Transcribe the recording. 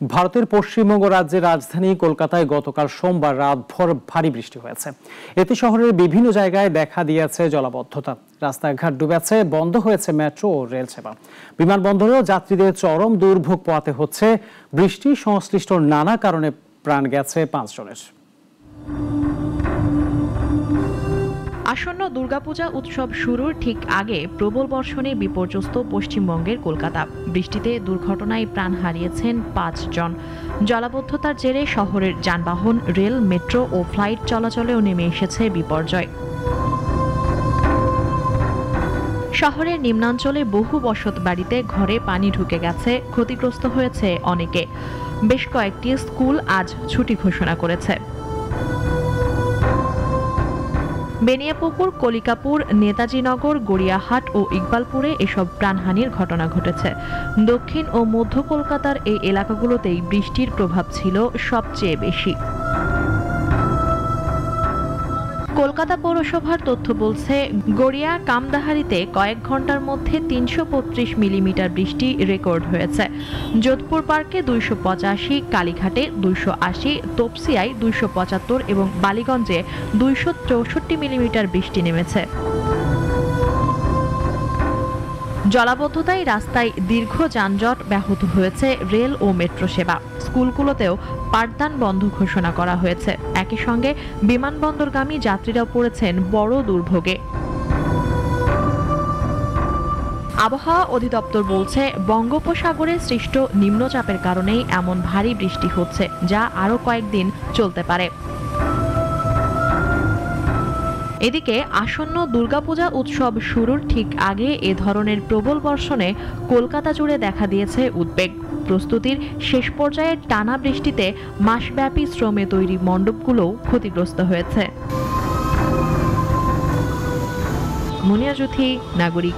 ভারতের পশ্চিমবঙ্গ রাজ্যের রাজধানী কলকাতায় গতকাল সোমবার রাতভর ভারী বৃষ্টি হয়েছে। এতে শহরের বিভিন্ন জায়গায় দেখা দিয়েছে জলাবদ্ধতা, রাস্তাঘাট ডুবেছে, বন্ধ হয়েছে মেট্রো ও রেল সেবা। বিমানবন্দরেও যাত্রীদের চরম দুর্ভোগ পোহাতে হচ্ছে। বৃষ্টি সংশ্লিষ্ট নানা কারণে প্রাণ গেছে 5 জনের। আসন্ন দুর্গাপূজা উৎসব শুরুর ঠিক আগে প্রবল বর্ষণে বিপর্যস্ত পশ্চিমবঙ্গের কলকাতা। বৃষ্টিতে দুর্ঘটনায় প্রাণ হারিয়েছেন 5 জন। জলাবদ্ধতার জেরে শহরের যানবাহন, রেল, মেট্রো ও ফ্লাইট চলাচলেও নেমে এসেছে বিপর্যয়। শহরের নিম্নাঞ্চলে বহু বসত বাড়িতে ঘরে পানি ঢুকে গেছে, ক্ষতিগ্রস্ত হয়েছে অনেকে। বেশ কয়েকটি স্কুল আজ ছুটি ঘোষণা করেছে। বেনিয়াপুকুর, কলিকাপুর, নেতাজিনগর, গড়িয়াহাট ও ইকবালপুরে এসব প্রাণহানির ঘটনা ঘটেছে। দক্ষিণ ও মধ্য কলকাতার এই এলাকাগুলোতেই বৃষ্টির প্রভাব ছিল সবচেয়ে বেশি। কলকাতা পৌরসভার তথ্য বলছে, গড়িয়া কামদাহারিতে কয়েক ঘন্টার মধ্যে 335 মিলিমিটার বৃষ্টি রেকর্ড হয়েছে। যোধপুর পার্কে 285, কালীঘাটে 280, তপসিয়ায় 275 এবং বালিগঞ্জে 264 মিলিমিটার বৃষ্টি নেমেছে। জলাবদ্ধতায় রাস্তায় দীর্ঘ যানজট ব্যাহত হয়েছে রেল ও মেট্রো সেবা। স্কুলগুলোতেও পাঠদান বন্ধ ঘোষণা করা হয়েছে। একই সঙ্গে বিমানবন্দরগামী যাত্রীরাও পড়েছেন বড় দুর্ভোগে। আবহাওয়া অধিদপ্তর বলছে, বঙ্গোপসাগরে সৃষ্ট নিম্নচাপের কারণেই এমন ভারী বৃষ্টি হচ্ছে, যা আরও কয়েকদিন চলতে পারে। এদিকে আসন্ন দুর্গাপূজা উৎসব শুরুর ঠিক আগে এ ধরনের প্রবল বর্ষণে কলকাতা জুড়ে দেখা দিয়েছে উদ্বেগ। প্রস্তুতির শেষ পর্যায়ে টানা বৃষ্টিতে মাসব্যাপী শ্রমে তৈরি মণ্ডপগুলোও ক্ষতিগ্রস্ত হয়েছে। মুনিয়া জুথি, নাগরিক।